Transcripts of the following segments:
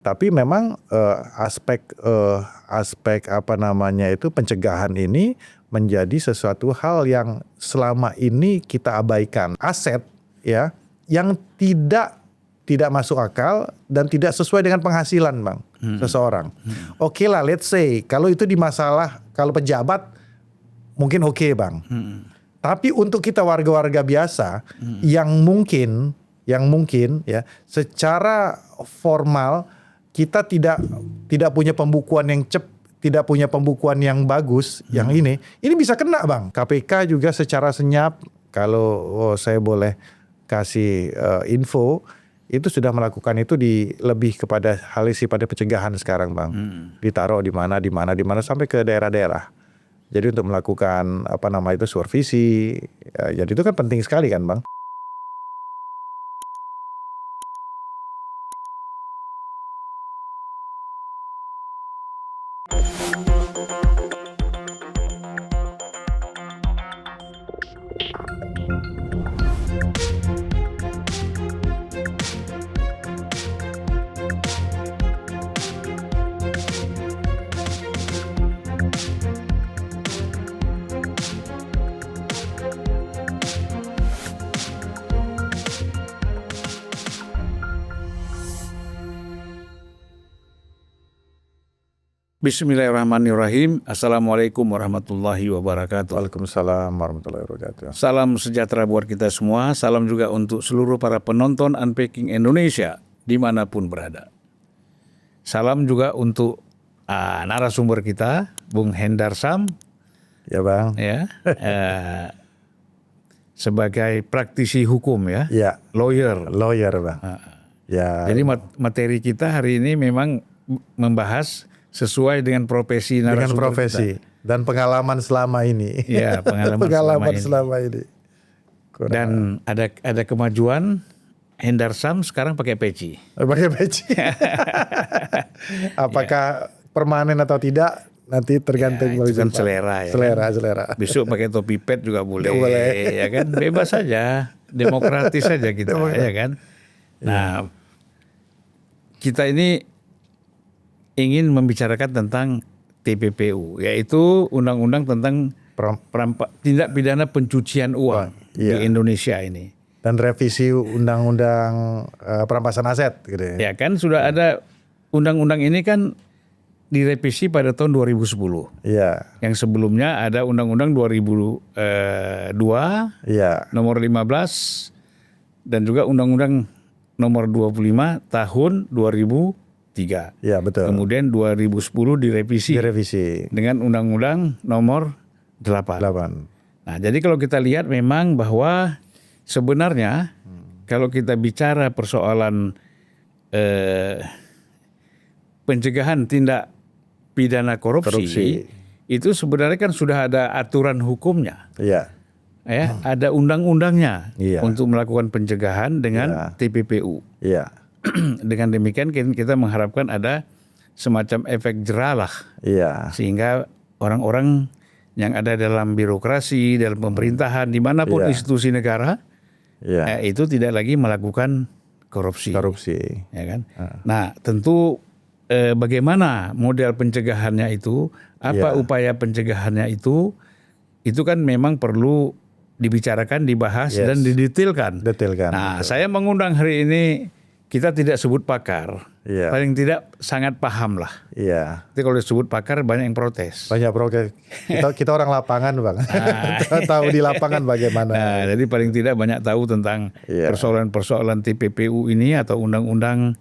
Tapi memang aspek pencegahan ini menjadi sesuatu hal yang selama ini kita abaikan. Aset ya yang tidak masuk akal dan tidak sesuai dengan penghasilan Bang seseorang. Oke lah, let's say kalau itu kalau pejabat mungkin oke Bang. Tapi untuk kita warga-warga biasa yang mungkin ya secara formal kita tidak punya pembukuan tidak punya pembukuan yang bagus, yang ini bisa kena Bang. KPK juga secara senyap, kalau saya boleh kasih info, itu sudah melakukan itu lebih kepada hal pada pencegahan sekarang Bang. Ditaruh di mana sampai ke daerah-daerah. Jadi untuk melakukan supervisi, jadi itu kan penting sekali kan Bang. Bismillahirrahmanirrahim. Assalamualaikum warahmatullahi wabarakatuh. Waalaikumsalam warahmatullahi wabarakatuh. Salam sejahtera buat kita semua. Salam juga untuk seluruh para penonton Unpacking Indonesia dimanapun berada. Salam juga untuk narasumber kita, Bung Hendar Sam. Ya Bang. Ya, sebagai praktisi hukum ya. Ya. Lawyer Bang. Ya. Jadi materi kita hari ini memang membahas sesuai dengan profesi narasumber. Dengan profesi kita. Dan pengalaman selama ini. Ya, pengalaman selama ini. Dan ada kemajuan, Hendar Sam sekarang pakai peci. Pakai peci. Apakah permanen atau tidak nanti tergantung itu kan selera ya. Selera. Besok pakai topi pet juga boleh. Ya kan, bebas saja, demokratis saja kita, ya kan. Nah, kita ini ingin membicarakan tentang TPPU, yaitu undang-undang tentang tindak pidana pencucian uang di Indonesia ini. Dan revisi undang-undang perampasan aset gitu ya. Ya kan sudah ada undang-undang ini kan direvisi pada tahun 2010. Iya. Yang sebelumnya ada undang-undang 2002 nomor 15 dan juga undang-undang nomor 25 tahun 2003. Ya, betul. Kemudian 2010 direvisi dengan undang-undang nomor 8. Nah, jadi kalau kita lihat memang bahwa sebenarnya kalau kita bicara persoalan pencegahan tindak pidana korupsi itu sebenarnya kan sudah ada aturan hukumnya. Iya. Ya, ada undang-undangnya untuk melakukan pencegahan dengan TPPU. Iya. Dengan demikian kita mengharapkan ada semacam efek jerah lah. Iya. Sehingga orang-orang yang ada dalam birokrasi, dalam pemerintahan, dimanapun institusi negara, itu tidak lagi melakukan korupsi. Ya kan? Nah, tentu bagaimana model pencegahannya itu, apa upaya pencegahannya itu kan memang perlu dibicarakan, dibahas dan didetailkan. Nah, saya mengundang hari ini, kita tidak sebut pakar, paling tidak sangat paham lah. Iya. Tapi kalau disebut pakar banyak yang protes. Kita orang lapangan Bang. Tahu di lapangan bagaimana. Nah, jadi paling tidak banyak tahu tentang persoalan-persoalan TPPU ini atau undang-undang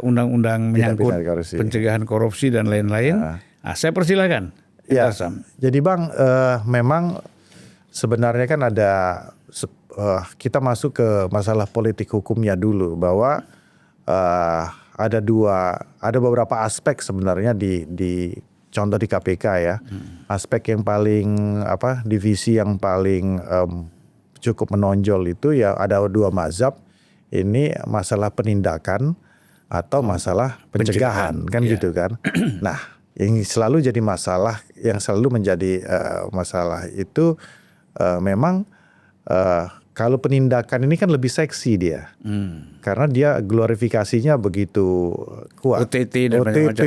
undang-undang menyangkut pencegahan korupsi dan lain-lain. Nah, saya persilakan. Ya. Jadi Bang, memang sebenarnya kan kita masuk ke masalah politik hukumnya dulu, bahwa ada beberapa aspek sebenarnya di contoh di KPK ya. Aspek yang paling divisi yang paling cukup menonjol itu ya ada dua mazhab. Ini masalah penindakan atau masalah pencegahan kan gitu kan. Nah, yang selalu jadi masalah, yang selalu menjadi masalah itu memang Kalau penindakan ini kan lebih seksi dia, karena dia glorifikasinya begitu kuat. OTT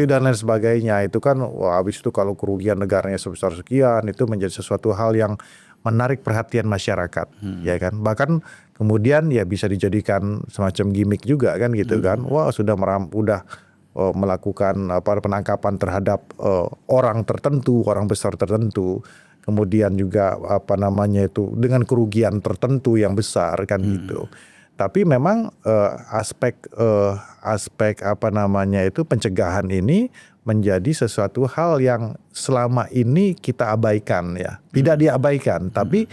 dan lain sebagainya itu kan, wah habis itu kalau kerugian negaranya sebesar sekian itu menjadi sesuatu hal yang menarik perhatian masyarakat, ya kan. Bahkan kemudian ya bisa dijadikan semacam gimmick juga kan gitu kan. Wah sudah melakukan penangkapan terhadap orang tertentu, orang besar tertentu. Kemudian juga dengan kerugian tertentu yang besar kan gitu. Tapi memang aspek pencegahan ini menjadi sesuatu hal yang selama ini kita abaikan ya. Tidak diabaikan, tapi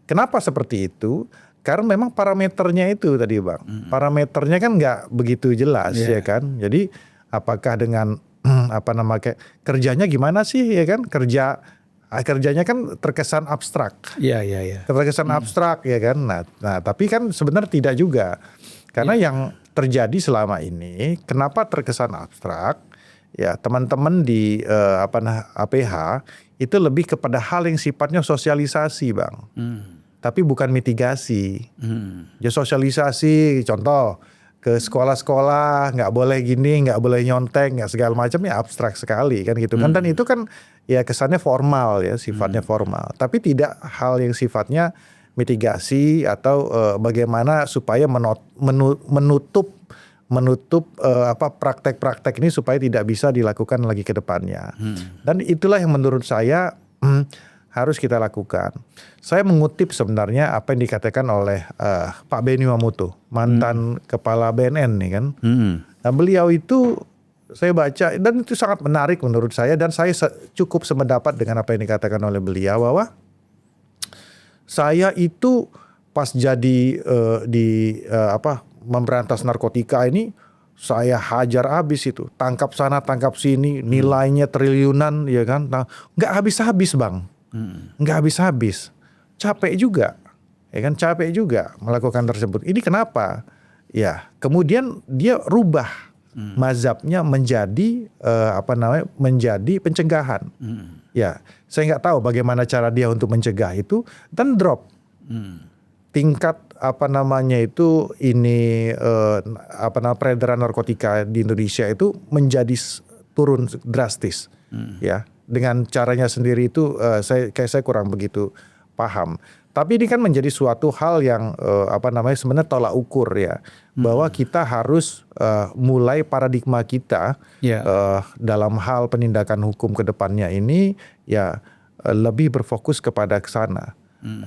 kenapa seperti itu? Karena memang parameternya itu tadi Bang. Parameternya kan nggak begitu jelas ya kan. Jadi apakah dengan kerjanya gimana sih ya kan? Kerjanya kan terkesan abstrak. Iya. Terkesan abstrak ya kan. Nah, tapi kan sebenarnya tidak juga. Karena yang terjadi selama ini, kenapa terkesan abstrak? Ya, teman-teman di APH itu lebih kepada hal yang sifatnya sosialisasi, Bang. Tapi bukan mitigasi. Ya sosialisasi, contoh ke sekolah-sekolah nggak boleh gini, nggak boleh nyontek, nggak segala macam, ya abstrak sekali kan gitu kan. Dan itu kan ya kesannya formal ya, sifatnya formal. Tapi tidak hal yang sifatnya mitigasi atau bagaimana supaya menutup praktek-praktek ini supaya tidak bisa dilakukan lagi ke depannya. Dan itulah yang menurut saya harus kita lakukan. Saya mengutip sebenarnya apa yang dikatakan oleh Pak Benny Mamoto, mantan kepala BNN nih kan. Nah, beliau itu saya baca dan itu sangat menarik menurut saya, dan saya cukup sependapat dengan apa yang dikatakan oleh beliau, bahwa saya itu pas jadi memberantas narkotika ini, saya hajar habis itu, tangkap sana tangkap sini, nilainya triliunan ya kan. Nah, nggak habis-habis Bang. Nggak habis-habis, capek juga, ya kan, capek juga melakukan tersebut. Ini kenapa? Ya, kemudian dia rubah mazhabnya menjadi menjadi pencegahan. Ya, saya nggak tahu bagaimana cara dia untuk mencegah itu, dan drop tingkat peredaran narkotika di Indonesia itu menjadi turun drastis, ya. Dengan caranya sendiri itu saya kurang begitu paham. Tapi ini kan menjadi suatu hal yang sebenarnya tolak ukur ya, bahwa kita harus mulai paradigma kita dalam hal penindakan hukum ke depannya ini ya lebih berfokus kepada ke sana.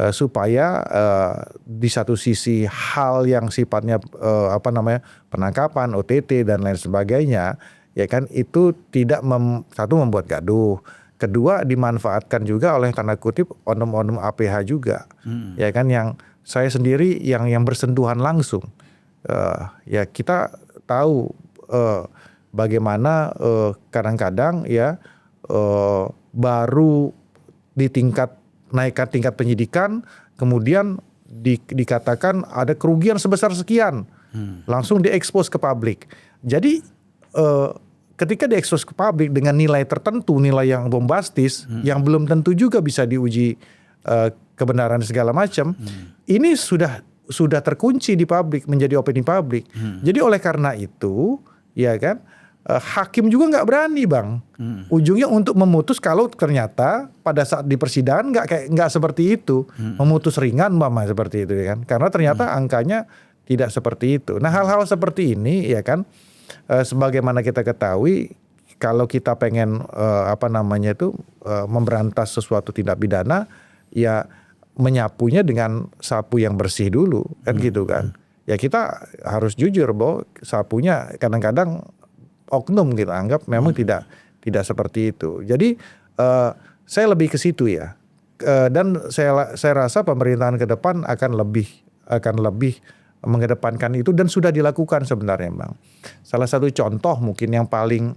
Supaya di satu sisi hal yang sifatnya penangkapan, OTT dan lain sebagainya, ya kan, itu tidak membuat gaduh. Kedua, dimanfaatkan juga oleh tanda kutip oknum-oknum APH juga, ya kan, yang saya sendiri yang bersentuhan langsung. Ya kita tahu bagaimana kadang-kadang ya baru naikkan tingkat penyidikan, kemudian dikatakan ada kerugian sebesar sekian, langsung diekspos ke publik. Jadi ketika diekspos ke publik dengan nilai tertentu, nilai yang bombastis, yang belum tentu juga bisa diuji kebenaran segala macam, ini sudah terkunci di publik, menjadi opini publik. Jadi oleh karena itu, ya kan, hakim juga nggak berani Bang, ujungnya untuk memutus kalau ternyata pada saat di persidangan nggak seperti itu, memutus ringan seperti itu ya kan, karena ternyata angkanya tidak seperti itu. Nah, hal-hal seperti ini ya kan, sebagaimana kita ketahui, kalau kita pengen memberantas sesuatu tindak pidana, ya menyapunya dengan sapu yang bersih dulu kan gitu kan. Ya kita harus jujur bahwa sapunya kadang-kadang oknum kita anggap memang tidak seperti itu. Jadi saya lebih ke situ ya. Dan saya rasa pemerintahan ke depan akan lebih mengedepankan itu, dan sudah dilakukan sebenarnya Bang. Salah satu contoh mungkin yang paling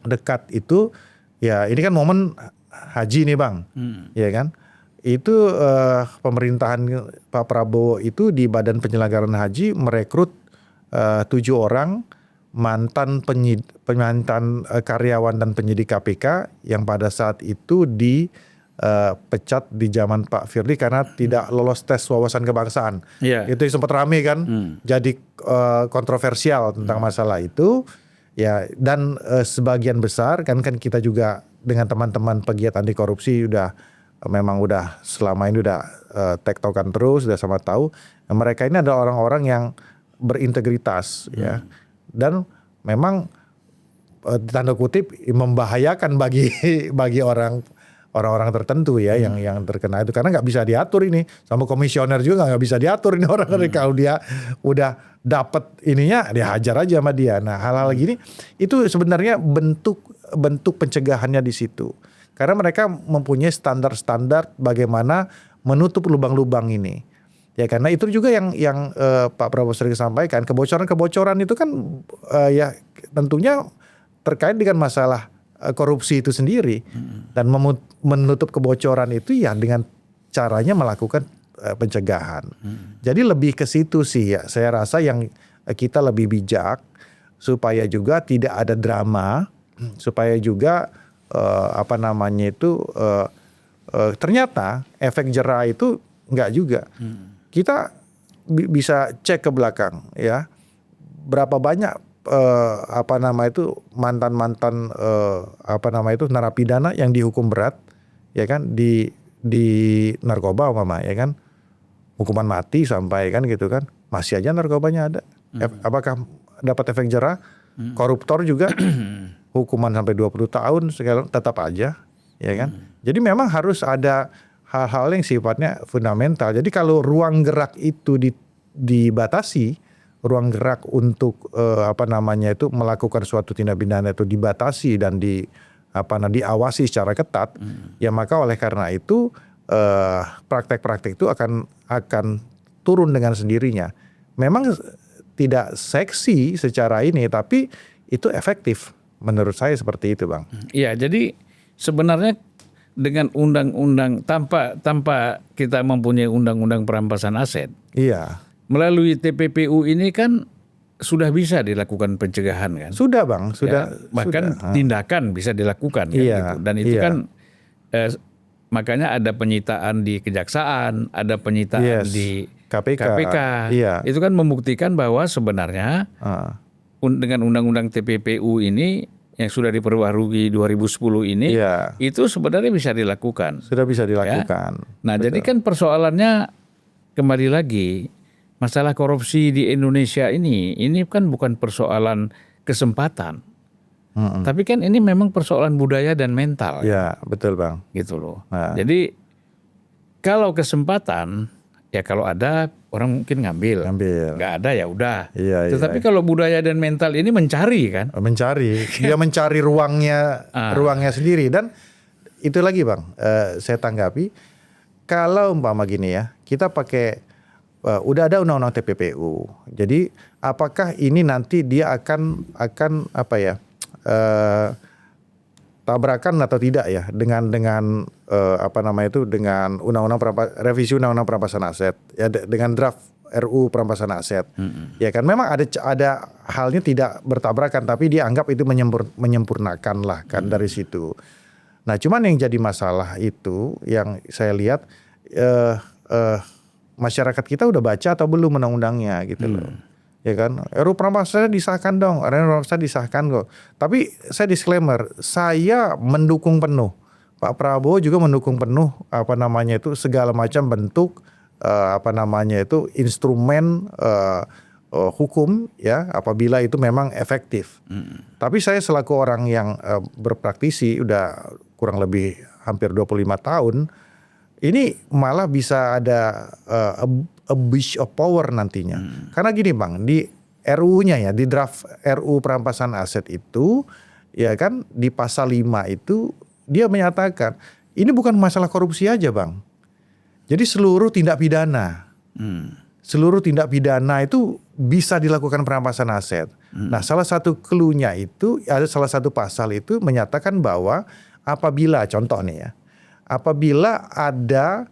dekat itu ya, ini kan momen haji nih Bang, ya kan. Itu pemerintahan Pak Prabowo itu di Badan Penyelenggaraan Haji merekrut 7 orang mantan karyawan dan penyidik KPK yang pada saat itu pecat di zaman Pak Firly karena tidak lolos tes wawasan kebangsaan. Itu sempat rame kan, jadi kontroversial tentang masalah itu. Ya, dan sebagian besar kan kita juga dengan teman-teman pegiat anti korupsi memang selama ini tektokan terus, sudah sama tahu. Nah, mereka ini adalah orang-orang yang berintegritas ya, dan memang tanda kutip membahayakan bagi orang-orang tertentu ya yang terkena itu, karena nggak bisa diatur ini, sama komisioner juga nggak bisa diatur ini orang. Kalau dia udah dapat ininya, dia hajar aja sama dia. Nah, hal-hal gini itu sebenarnya bentuk pencegahannya di situ, karena mereka mempunyai standar-standar bagaimana menutup lubang-lubang ini. Ya, karena itu juga yang Pak Prabowo sering sampaikan, kebocoran itu kan ya tentunya terkait dengan masalah korupsi itu sendiri, dan menutup kebocoran itu ya dengan caranya melakukan pencegahan. Jadi lebih ke situ sih ya, saya rasa yang kita lebih bijak supaya juga tidak ada drama, supaya juga ternyata efek jerah itu enggak juga. Kita bisa cek ke belakang ya, berapa banyak mantan narapidana yang dihukum berat ya kan, di narkoba ya kan, hukuman mati sampai kan gitu kan, masih aja narkobanya ada. Apakah dapat efek jerah? Koruptor juga hukuman sampai 20 tahun sekarang tetap aja ya kan. Jadi memang harus ada hal-hal yang sifatnya fundamental. Jadi kalau ruang gerak itu dibatasi, ruang gerak untuk melakukan suatu tindak pidana itu dibatasi dan diawasi secara ketat, ya maka oleh karena itu praktek-praktek itu akan turun dengan sendirinya. Memang tidak seksi secara ini, tapi itu efektif menurut saya, seperti itu Bang. Iya, jadi sebenarnya dengan undang-undang tanpa kita mempunyai undang-undang perampasan aset. Iya. Melalui TPPU ini kan sudah bisa dilakukan pencegahan kan? Sudah Bang, sudah. Ya, bahkan tindakan bisa dilakukan kan, iya, gitu. Dan itu kan makanya ada penyitaan di kejaksaan, ada penyitaan di KPK. Iya. Itu kan membuktikan bahwa sebenarnya dengan undang-undang TPPU ini yang sudah diperbarui 2010 ini, itu sebenarnya bisa dilakukan. Sudah bisa dilakukan. Ya? Nah, jadi kan persoalannya kembali lagi, masalah korupsi di Indonesia ini kan bukan persoalan kesempatan. Tapi kan ini memang persoalan budaya dan mental. Ya, betul Bang. Gitu loh. Nah. Jadi kalau kesempatan, ya kalau ada orang mungkin ngambil. Nggak ada ya udah. Iya, tetapi kalau budaya dan mental ini mencari kan. Dia mencari ruangnya sendiri. Dan itu lagi Bang, saya tanggapi. Kalau umpama gini ya, kita pakai udah ada undang-undang TPPU. Jadi apakah ini nanti dia akan tabrakan atau tidak ya dengan dengan undang-undang revisi undang-undang perampasan aset ya, dengan draft RU perampasan aset. Ya kan memang ada halnya tidak bertabrakan, tapi dia anggap itu menyempurnakan lah kan dari situ. Nah, cuman yang jadi masalah itu yang saya lihat masyarakat kita udah baca atau belum undang-undangnya gitu loh. Ya kan, RUU perampasan disahkan dong, RUU perampasan disahkan kok. Tapi saya disclaimer, saya mendukung penuh. Pak Prabowo juga mendukung penuh segala macam bentuk instrumen hukum ya, apabila itu memang efektif. Tapi saya selaku orang yang berpraktisi udah kurang lebih hampir 25 tahun, ini malah bisa ada abuse of power nantinya. Karena gini Bang, di RU-nya ya, di draft RU perampasan aset itu, ya kan di pasal 5 itu dia menyatakan ini bukan masalah korupsi aja Bang. Jadi seluruh tindak pidana. Seluruh tindak pidana itu bisa dilakukan perampasan aset. Nah, salah satu clue-nya itu ada salah satu pasal itu menyatakan bahwa apabila contoh nih ya, apabila ada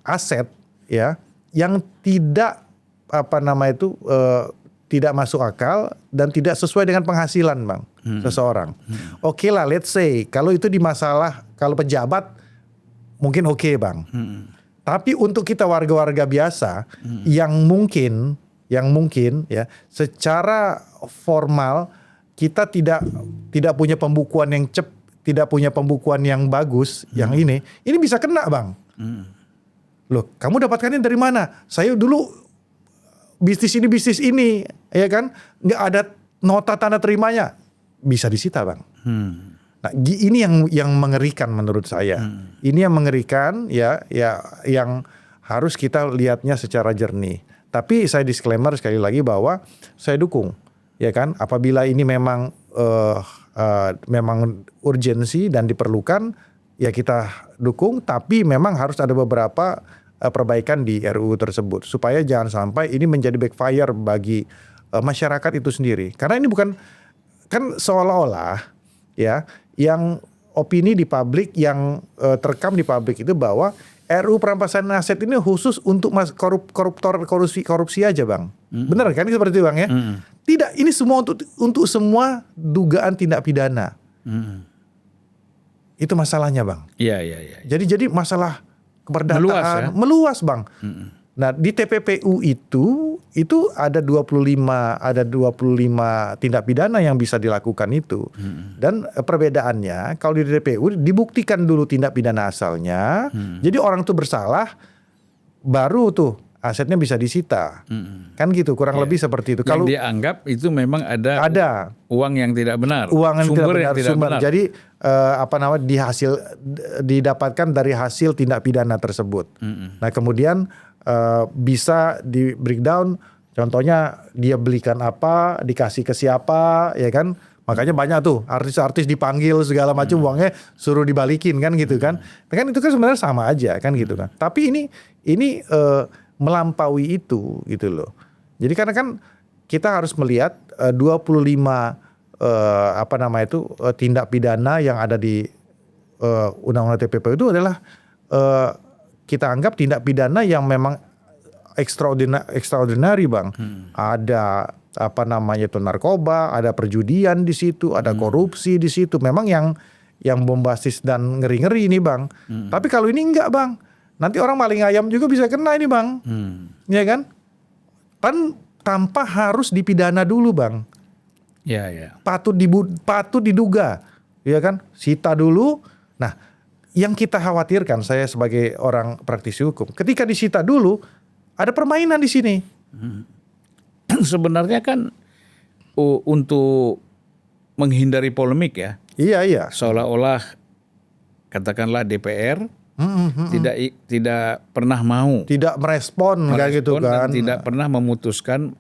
aset ya yang tidak tidak masuk akal dan tidak sesuai dengan penghasilan Bang seseorang. Oke lah, let's say kalau itu di masalah, kalau pejabat mungkin oke, Bang. Tapi untuk kita warga-warga biasa yang mungkin ya secara formal kita tidak punya pembukuan yang tidak punya pembukuan yang bagus, yang ini bisa kena, Bang. Loh, kamu dapatkannya dari mana? Saya dulu bisnis ini, ya kan? Nggak ada nota tanda terimanya, bisa disita, Bang. Nah, ini yang mengerikan menurut saya. Ini yang mengerikan, ya yang harus kita lihatnya secara jernih. Tapi saya disclaimer sekali lagi bahwa saya dukung, ya kan? Apabila ini memang memang urgensi dan diperlukan, ya kita dukung. Tapi memang harus ada beberapa perbaikan di RUU tersebut supaya jangan sampai ini menjadi backfire bagi masyarakat itu sendiri. Karena ini bukan kan seolah-olah ya yang opini di publik yang terekam di publik itu bahwa RUU perampasan aset ini khusus untuk koruptor korupsi aja, Bang. Benar kan seperti itu, Bang, ya? Tidak, ini semua untuk semua dugaan tindak pidana. Itu masalahnya, Bang. Iya. Jadi masalah keperdataan meluas, Bang. Nah, di TPPU itu ada 25 tindak pidana yang bisa dilakukan itu. Dan perbedaannya kalau di TPPU dibuktikan dulu tindak pidana asalnya. Jadi orang itu bersalah baru tuh asetnya bisa disita. Kan gitu, kurang lebih seperti itu. Kalau dianggap itu memang ada uang yang tidak benar. Sumber yang tidak benar. Jadi didapatkan dari hasil tindak pidana tersebut. Nah, kemudian bisa di breakdown, contohnya dia belikan apa, dikasih ke siapa, ya kan? Makanya banyak tuh artis-artis dipanggil segala macam, uangnya suruh dibalikin kan gitu kan? Kan itu kan sebenarnya sama aja kan gitu kan? Tapi ini melampaui itu gitu loh. Jadi karena kan kita harus melihat 25 tindak pidana yang ada di Undang-Undang TPPU itu adalah kita anggap tindak pidana yang memang extraordinary, Bang. Ada narkoba, ada perjudian di situ, ada korupsi di situ. Memang yang bombastis dan ngeri-ngeri ini, Bang. Tapi kalau ini enggak, Bang. Nanti orang maling ayam juga bisa kena ini, Bang. Ya kan? Kan tanpa harus dipidana dulu, Bang. Ya. Patut diduga, ya kan? Sita dulu. Nah, yang kita khawatirkan, saya sebagai orang praktisi hukum, ketika disita dulu ada permainan di sini. Sebenarnya kan untuk menghindari polemik ya. Iya. Seolah-olah katakanlah DPR tidak pernah mau, tidak merespon kayak gitu kan, dan tidak pernah memutuskan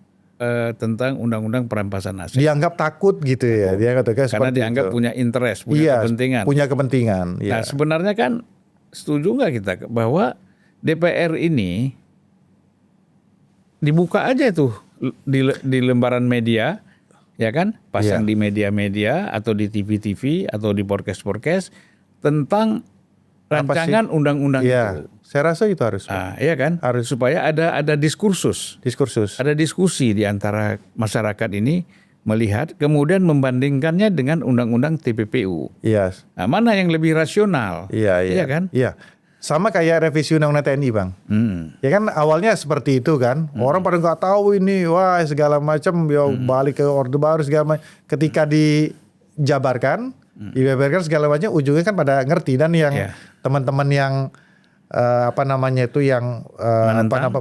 tentang undang-undang perampasan aset. Dianggap takut gitu ya, karena dianggap itu punya interest, kepentingan. Punya kepentingan. Nah, sebenarnya kan setuju nggak kita bahwa DPR ini dibuka aja tuh di lembaran media, ya kan, pasang di media-media atau di TV-TV atau di podcast-podcast tentang rancangan undang-undang itu. Saya rasa itu harus. Iya kan? Harus. Supaya ada diskursus. Ada diskusi di antara masyarakat ini melihat, kemudian membandingkannya dengan undang-undang TPPU. Iya. Nah, mana yang lebih rasional? Iya kan? Iya. Sama kayak revisi undang-undang TNI, Bang. Ya kan awalnya seperti itu kan. Orang pada nggak tahu ini, wah segala macam, balik ke Orde Baru segala macam. Ketika dijabarkan, segala macam, ujungnya kan pada ngerti. Dan yang teman-teman yang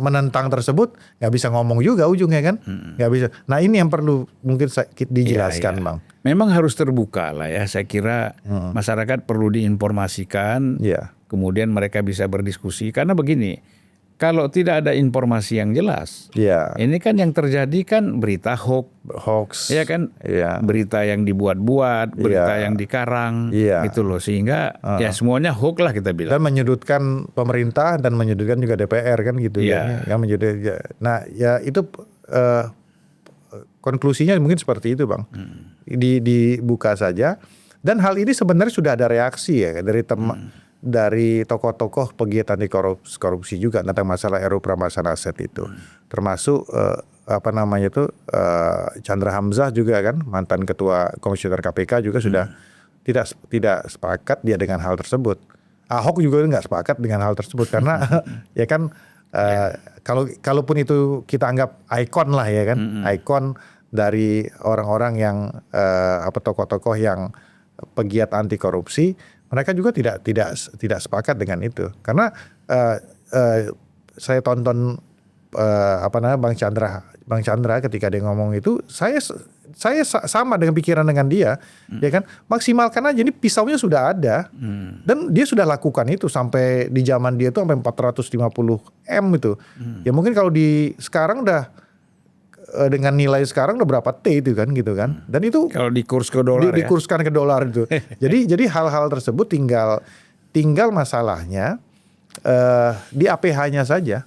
menentang tersebut nggak bisa ngomong juga ujungnya kan, nggak bisa. Nah ini yang perlu mungkin dijelaskan, Bang. Memang harus terbuka lah ya. Saya kira masyarakat perlu diinformasikan, kemudian mereka bisa berdiskusi. Karena begini, kalau tidak ada informasi yang jelas, ini kan yang terjadi kan berita hoax, ya kan, berita yang dibuat-buat, berita yang dikarang, gitu loh, sehingga ya semuanya hoax lah kita bilang. Dan menyudutkan pemerintah dan menyudutkan juga DPR kan gitu ya. Nah ya itu konklusinya mungkin seperti itu, Bang. Dibuka saja. Dan hal ini sebenarnya sudah ada reaksi ya dari tokoh-tokoh pegiat anti korupsi juga tentang masalah RUU perampasan aset itu, termasuk Chandra Hamzah juga kan, mantan ketua komisioner KPK juga sudah tidak sepakat dia dengan hal tersebut. Ahok juga nggak sepakat dengan hal tersebut karena ya kan kalaupun itu kita anggap ikon lah ya kan, ikon dari orang-orang yang tokoh-tokoh yang pegiat anti korupsi, mereka juga tidak sepakat dengan itu karena saya tonton Bang Chandra ketika dia ngomong itu, saya sama dengan pikiran dengan dia, ya kan, maksimalkan aja, ini pisaunya sudah ada, dan dia sudah lakukan itu sampai di zaman dia itu sampai 450 M itu, ya mungkin kalau di sekarang udah dengan nilai sekarang udah berapa T itu kan gitu kan, dan itu kalau dikurs ke dolar dikurskan ke dolar itu, jadi hal-hal tersebut tinggal masalahnya di APH-nya saja.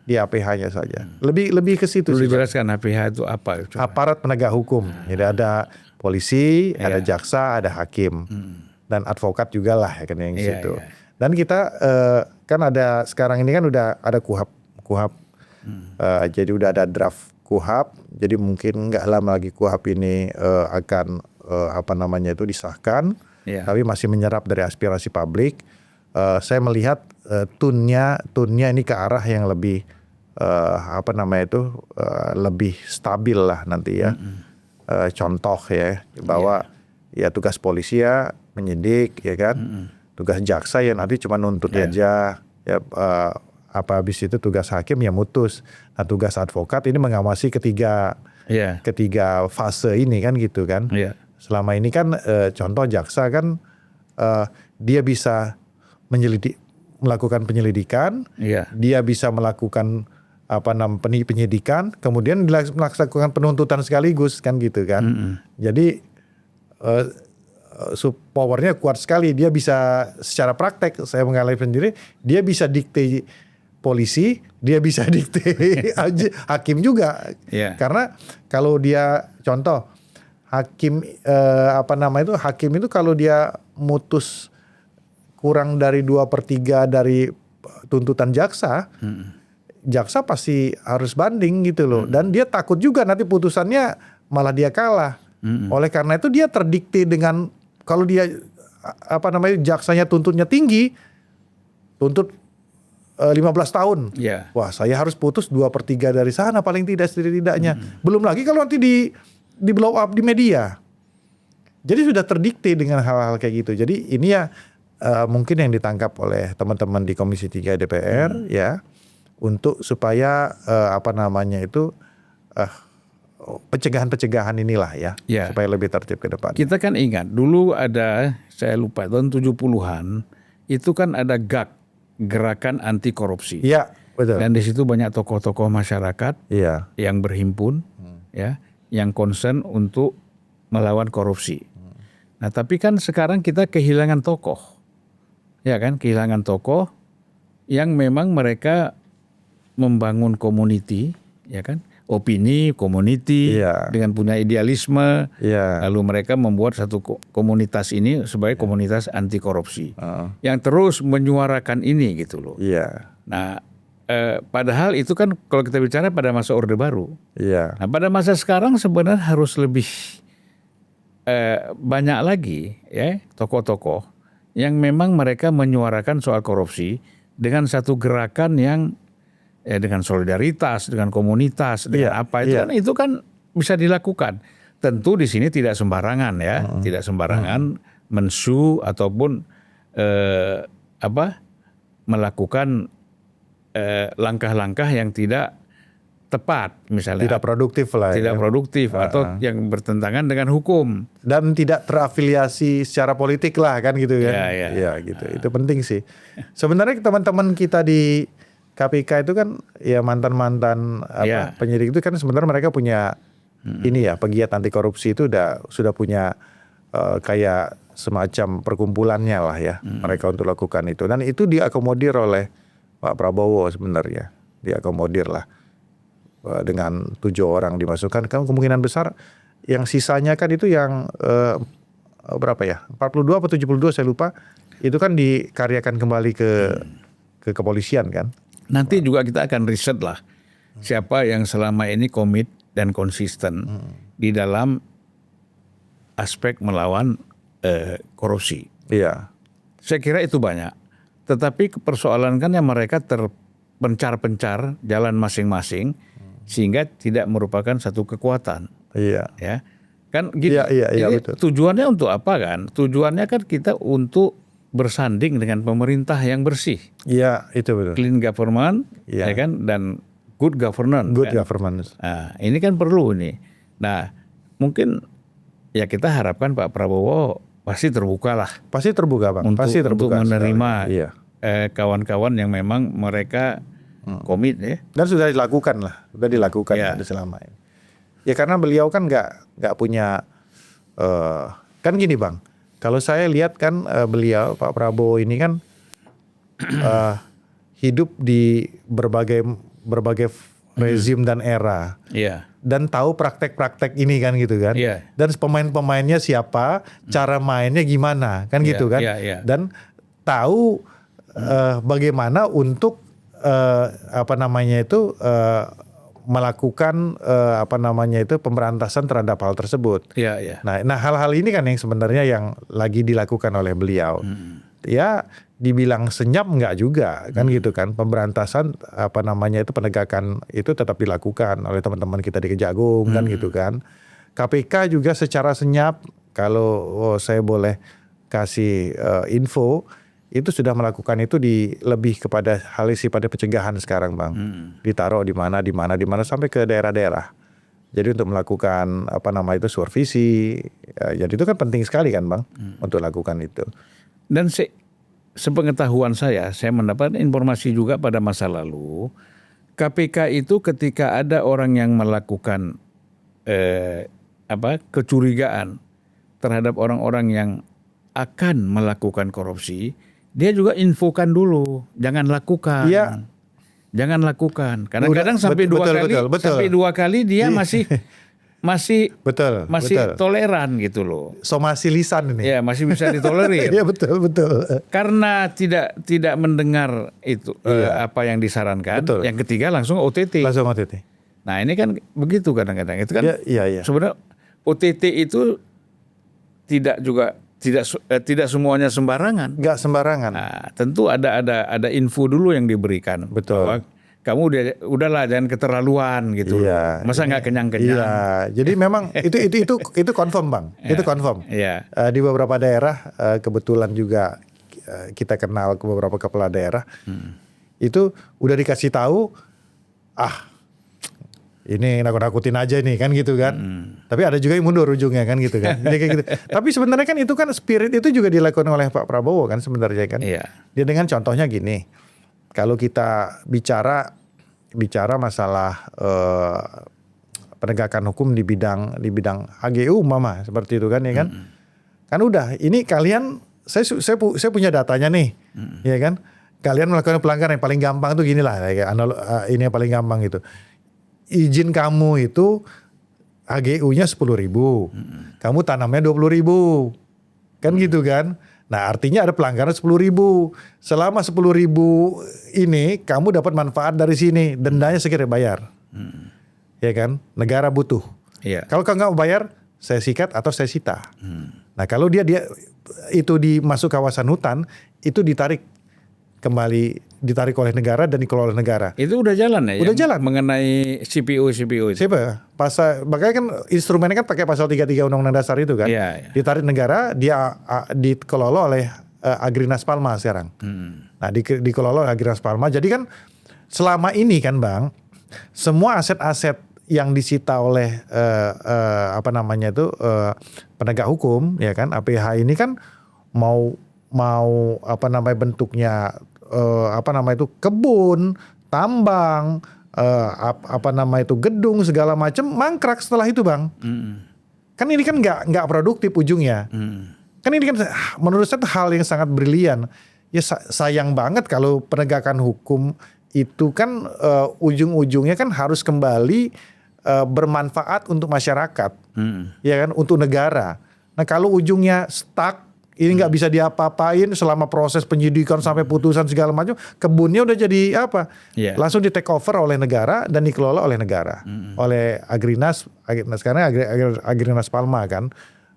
Di APH-nya saja. Lebih ke situ. Perlu dijelaskan APH itu apa? Coba. Aparat penegak hukum. Jadi ada polisi, ada jaksa, ada hakim, dan advokat juga lah ya kan yang di situ. Dan kita kan ada sekarang ini kan udah ada KUHAP. Jadi udah ada draft KUHAP. Jadi mungkin nggak lama lagi KUHAP ini akan disahkan. Tapi masih menyerap dari aspirasi publik. Saya melihat tune-nya ini ke arah yang lebih lebih stabil lah nanti ya. Contoh ya bahwa ya tugas polisi ya menyidik ya kan. Tugas jaksa ya nanti cuma nuntut aja ya, habis itu tugas hakim ya mutus. Nah, tugas advokat ini mengawasi ketiga fase ini kan gitu kan. Selama ini kan contoh jaksa kan dia bisa melakukan penyelidikan, dia bisa melakukan penyidikan, kemudian melakukan penuntutan sekaligus kan gitu kan. Jadi powernya kuat sekali, dia bisa secara praktek, saya mengalami sendiri, dia bisa dikte polisi, dia bisa dikte hakim juga. Karena kalau dia contoh hakim hakim itu kalau dia mutus kurang dari 2/3 dari tuntutan jaksa, jaksa pasti harus banding gitu loh. Dan dia takut juga nanti putusannya malah dia kalah. Oleh karena itu dia terdikte dengan, kalau dia jaksanya tuntutnya tinggi, tuntut 15 tahun. Wah, saya harus putus 2/3 dari sana paling tidak setidaknya. Belum lagi kalau nanti di blow up di media. Jadi sudah terdikte dengan hal-hal kayak gitu. Jadi ini ya mungkin yang ditangkap oleh teman-teman di Komisi 3 DPR ya, untuk supaya pencegahan inilah ya, supaya lebih tertib ke depan. Kita kan ingat dulu ada, saya lupa tahun 70-an itu kan ada GAK, Gerakan Anti Korupsi. Iya, betul. Dan di situ banyak tokoh-tokoh masyarakat yang berhimpun ya, yang concern untuk melawan korupsi. Nah, tapi kan sekarang kita kehilangan tokoh. Ya kan, kehilangan tokoh yang memang mereka membangun community, ya kan, opini, community dengan punya idealisme, lalu mereka membuat satu komunitas ini sebagai komunitas anti korupsi, yang terus menyuarakan ini gitu loh. Nah, padahal itu kan kalau kita bicara pada masa Orde Baru. Nah, pada masa sekarang sebenarnya harus lebih banyak lagi ya tokoh-tokoh yang memang mereka menyuarakan soal korupsi dengan satu gerakan yang dengan solidaritas, dengan komunitas, dengan itu kan bisa dilakukan. Tentu di sini tidak sembarangan ya, tidak sembarangan mensu ataupun melakukan langkah-langkah yang tidak tepat, misalnya tidak produktif lah, tidak produktif atau yang bertentangan dengan hukum dan tidak terafiliasi secara politik lah kan gitu kan. Gitu. Itu penting sih. Sebenarnya teman-teman kita di KPK itu kan ya mantan penyidik itu kan sebenarnya mereka punya ini ya, pegiat anti korupsi itu sudah punya kayak semacam perkumpulannya lah ya, mereka untuk lakukan itu, dan itu diakomodir oleh Pak Prabowo sebenarnya, diakomodir lah. Dengan 7 orang dimasukkan, kan kemungkinan besar yang sisanya kan itu yang berapa ya, 42 atau 72 saya lupa, itu kan dikaryakan kembali ke kepolisian kan. Nanti juga kita akan riset lah siapa yang selama ini komit dan konsisten di dalam aspek melawan korupsi. Saya kira itu banyak. Tetapi persoalan kan yang mereka terpencar-pencar jalan masing-masing sehingga tidak merupakan satu kekuatan. Iya. Ya. Kan gitu. Iya, betul. Tujuannya untuk apa kan? Tujuannya kan kita untuk bersanding dengan pemerintah yang bersih. Iya, itu betul. Clean government, Iya. ya kan, dan good governance. Good kan? governance. Nah, ini kan perlu nih. Nah, mungkin ya kita harapkan Pak Prabowo pasti terbuka lah. Pasti terbuka, Bang. Untuk, Pasti terbuka. untuk menerima Iya. kawan-kawan yang memang mereka komit ya. Dan sudah dilakukan lah, sudah dilakukan Ya. selama ini. Ya karena beliau kan nggak punya, kan gini Bang, kalau saya lihat kan beliau Pak Prabowo ini kan hidup di berbagai rezim dan era. Iya. Dan tahu praktek-praktek ini kan gitu kan. Iya. Dan pemain-pemainnya siapa, cara mainnya gimana kan Iya, gitu kan. iya, iya. Dan tahu bagaimana untuk melakukan pemberantasan terhadap hal tersebut. Iya, iya. Nah hal-hal ini kan yang sebenarnya yang lagi dilakukan oleh beliau. Ya dibilang senyap enggak juga kan gitu kan. Pemberantasan penegakan itu tetap dilakukan oleh teman-teman kita di Kejagung kan gitu kan. KPK juga secara senyap, kalau saya boleh kasih info, itu sudah melakukan itu lebih kepada hal sifatnya pencegahan sekarang Bang. Ditaruh di mana sampai ke daerah-daerah. Jadi untuk melakukan supervisi, jadi itu kan penting sekali kan Bang untuk lakukan itu. Dan sepengetahuan saya mendapat informasi juga pada masa lalu, KPK itu ketika ada orang yang melakukan kecurigaan terhadap orang-orang yang akan melakukan korupsi, dia juga infokan dulu, jangan lakukan. Iya. Jangan lakukan. Kadang-kadang sampai dua kali dia masih betul. toleran gitu loh. Somasi lisan ini. Ya, masih bisa ditolerir. Iya betul. Karena tidak mendengar itu apa yang disarankan. Betul. Yang ketiga langsung OTT. Nah, ini kan begitu kadang-kadang. Itu kan iya. sebenarnya OTT itu tidak semuanya sembarangan. Nggak sembarangan. Nah, tentu ada info dulu yang diberikan. Betul. Bahwa kamu udahlah jangan keterlaluan gitu. Iya. Masa nggak kenyang-kenyang. Iya. Jadi memang itu confirm Bang. Itu confirm. Iya. Di beberapa daerah kebetulan juga kita kenal ke beberapa kepala daerah. Itu udah dikasih tahu, ini nakut-nakutin aja nih kan gitu kan. Tapi ada juga yang mundur ujungnya kan gitu kan. Jadi kayak gitu. Tapi sebenarnya kan itu kan spirit itu juga dilakukan oleh Pak Prabowo kan sebenarnya kan. Iya. Dia dengan contohnya gini. Kalau kita bicara masalah penegakan hukum di bidang HGU mama seperti itu kan ya kan. Kan udah ini kalian saya punya datanya nih. Ya kan. Kalian melakukan pelanggaran yang paling gampang tuh gini lah ini yang paling gampang gitu. Izin kamu itu HGU-nya 10.000, kamu tanamnya 20.000, kan gitu kan? Nah artinya ada pelanggaran 10.000. Selama 10.000 ini kamu dapat manfaat dari sini, dendanya segera bayar, ya kan? Negara butuh. Iya. Kalau kamu nggak mau bayar, saya sikat atau saya sita. Nah kalau dia itu masuk kawasan hutan, itu ditarik oleh negara dan dikelola oleh negara. Itu udah jalan ya? Udah jalan. Mengenai CPU itu. Siapa? Makanya kan instrumennya kan pakai pasal 33 Undang-Undang Dasar itu kan. Iya. Ditarik negara, dia dikelola oleh Agrinas Palma sekarang. Nah dikelola oleh Agrinas Palma. Jadi kan selama ini kan Bang, semua aset-aset yang disita oleh penegak hukum ya kan, APH ini kan mau bentuknya kebun, tambang, gedung segala macam mangkrak setelah itu Bang. Kan ini kan nggak produktif ujungnya. Kan ini kan menurut saya itu hal yang sangat brilian. Ya sayang banget kalau penegakan hukum itu kan ujung-ujungnya kan harus kembali bermanfaat untuk masyarakat, ya kan, untuk negara. Nah kalau ujungnya stuck, ini nggak bisa diapa-apain selama proses penyidikan sampai putusan segala macam, kebunnya udah jadi apa? Yeah. Langsung di take over oleh negara dan dikelola oleh negara, oleh Agrinas. Sekarang Agrinas Palma kan,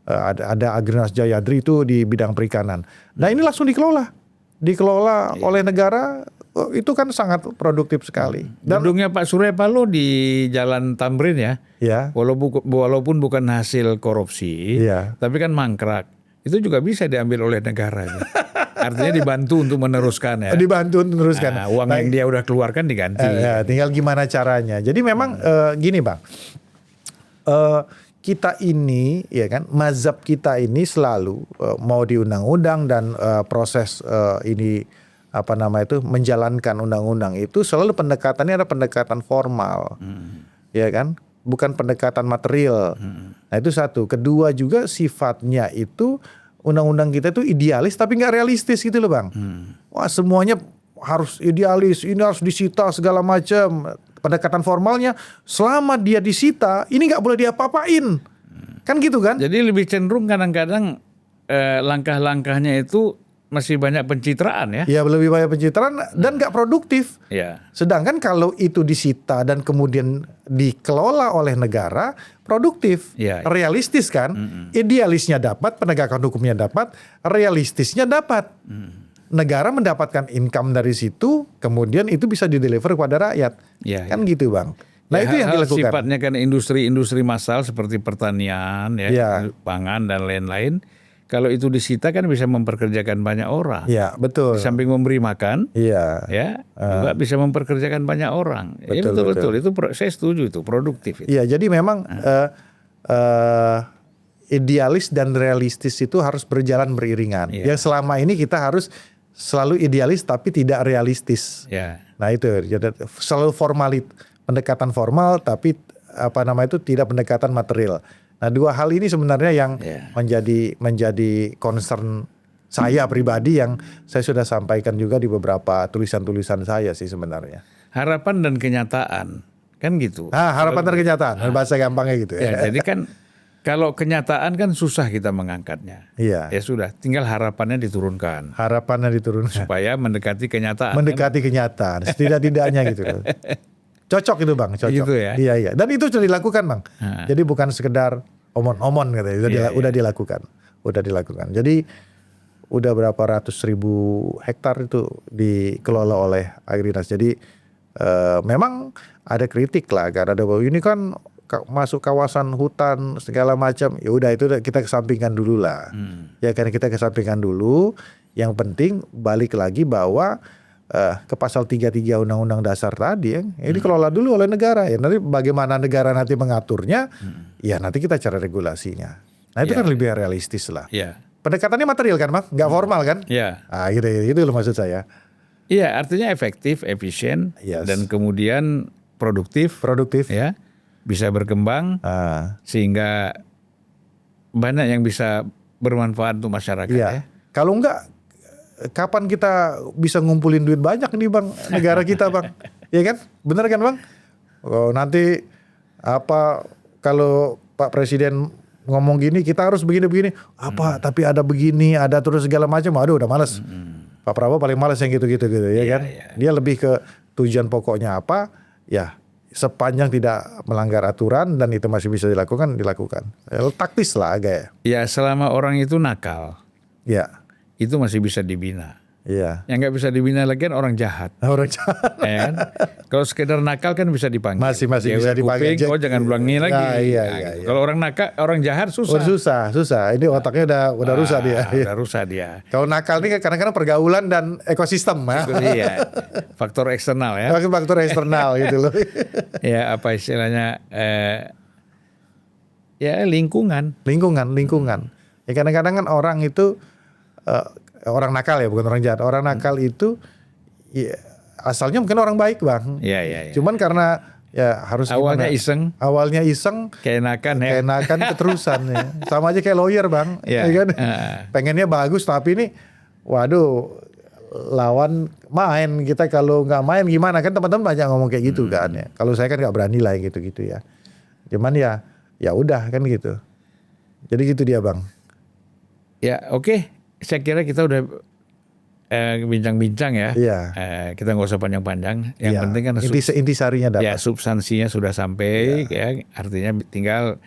ada Agrinas Jayadri itu di bidang perikanan. Nah ini langsung dikelola dikelola oleh negara, itu kan sangat produktif sekali. Dan gedungnya Pak Surya Paloh di Jalan Tamrin ya, ya, walaupun bukan hasil korupsi, tapi kan mangkrak. Itu juga bisa diambil oleh negara. Artinya dibantu untuk meneruskan ya. Dibantu untuk meneruskan. Nah, uang yang dia udah keluarkan diganti. Tinggal gimana caranya. Jadi memang gini Bang, kita ini ya kan, mazhab kita ini selalu mau di undang-undang dan proses ini apa nama itu menjalankan undang-undang itu selalu pendekatannya ada pendekatan formal, ya kan, bukan pendekatan material. Nah itu satu. Kedua juga sifatnya itu undang-undang kita itu idealis tapi nggak realistis gitu loh Bang. Wah semuanya harus idealis, ini harus disita segala macam. Pendekatan formalnya selama dia disita ini nggak boleh diapa-apain, kan gitu kan? Jadi lebih cenderung kadang-kadang langkah-langkahnya itu masih banyak pencitraan ya? Ya lebih banyak pencitraan dan nggak produktif. Ya. Sedangkan kalau itu disita dan kemudian dikelola oleh negara, produktif, realistis kan? Idealisnya dapat, penegakan hukumnya dapat, realistisnya dapat. Negara mendapatkan income dari situ, kemudian itu bisa dideliver kepada rakyat, kan gitu Bang. Nah itu yang dilakukan. Sifatnya kan industri-industri massal seperti pertanian, pangan dan lain-lain. Kalau itu disita kan bisa memperkerjakan banyak orang. Iya, betul. Di samping memberi makan, juga bisa memperkerjakan banyak orang. Betul. Itu saya setuju itu produktif. Iya, jadi memang idealis dan realistis itu harus berjalan beriringan. Yang selama ini kita harus selalu idealis tapi tidak realistis. Nah itu selalu pendekatan formal tapi itu tidak pendekatan material. Nah dua hal ini sebenarnya yang menjadi concern saya pribadi yang saya sudah sampaikan juga di beberapa tulisan-tulisan saya sih sebenarnya. Harapan dan kenyataan kan gitu. Harapan dan kenyataan bahasa gampangnya gitu ya. Jadi kan kalau kenyataan kan susah kita mengangkatnya. Ya sudah, tinggal harapannya diturunkan. Supaya mendekati kenyataan. Kenyataan, setidak-tidaknya gitu. Cocok itu Bang, cocok. Gitu ya? Iya. Dan itu sudah dilakukan Bang. Jadi bukan sekedar omon-omon katanya, udah dilakukan. Jadi udah berapa ratus ribu hektar itu dikelola oleh Agrinas. Jadi memang ada kritik lah karena ada bahwa ini kan masuk kawasan hutan segala macam. Ya udah itu kita kesampingkan dulu lah. Ya karena kita kesampingkan dulu. Yang penting balik lagi bahwa ke pasal 33 Undang-Undang Dasar tadi ini dikelola dulu oleh negara. Ya nanti bagaimana negara nanti mengaturnya, ya nanti kita cari regulasinya. Nah itu kan lebih realistis lah. Pendekatannya material kan Bang, nggak formal kan? Gitu loh maksud saya. Iya, artinya efektif, efisien, dan kemudian produktif. Ya, bisa berkembang sehingga banyak yang bisa bermanfaat untuk masyarakat. Ya. Kalau enggak, kapan kita bisa ngumpulin duit banyak nih Bang, negara kita Bang, ya kan? Bener kan Bang? Nanti kalau Pak Presiden ngomong gini, kita harus begini-begini. Tapi ada begini, ada terus segala macam. Aduh, udah males. Pak Prabowo paling males yang gitu-gitu ya kan? Dia lebih ke tujuan pokoknya apa? Ya, sepanjang tidak melanggar aturan dan itu masih bisa dilakukan. Taktis lah agak ya. Selama orang itu nakal. Ya. Itu masih bisa dibina. Yang nggak bisa dibina lagi kan orang jahat. Ya kan? Kalau sekedar nakal kan bisa dipanggil. Masih bisa dipanggil. Jangan ulangi lagi. Kalau orang nakal, orang jahat susah. Susah. Ini otaknya udah rusak dia. Udah rusak dia. Kalau nakal ini kadang-kadang pergaulan dan ekosistem. Iya. Faktor eksternal ya. Faktor eksternal gitu loh. Ya apa istilahnya? Ya lingkungan. Ya kadang-kadang kan orang itu orang nakal ya, bukan orang jahat. Orang nakal itu ya, asalnya mungkin orang baik Bang. Iya. Cuman karena ya harus awalnya iseng, keenakan keterusan ya. Sama aja kayak lawyer Bang. Ya kan? Pengennya bagus tapi ini waduh lawan main, kita kalau nggak main gimana kan, teman-teman banyak ngomong kayak gitu kan ya. Kalau saya kan nggak berani lah gitu ya. Cuman ya udah kan gitu. Jadi gitu dia Bang. Ya oke. Saya kira kita udah bincang-bincang ya. Kita nggak usah panjang-panjang. Yang penting kan intisarinya dapat. Ya, substansinya sudah sampai. Ya, artinya tinggal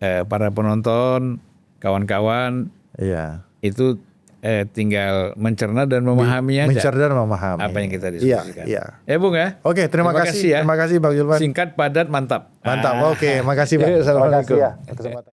para penonton, kawan-kawan itu tinggal mencerna dan memahami aja. Mencerna dan memahami apa yang kita diskusikan. Iya. Ya Bung ya. Oke, terima kasih ya. Terima kasih Bang Julman. Singkat, padat, mantap. Mantap. Oke, makasih Bang. Assalamualaikum. Terima kasih ya kesempatan.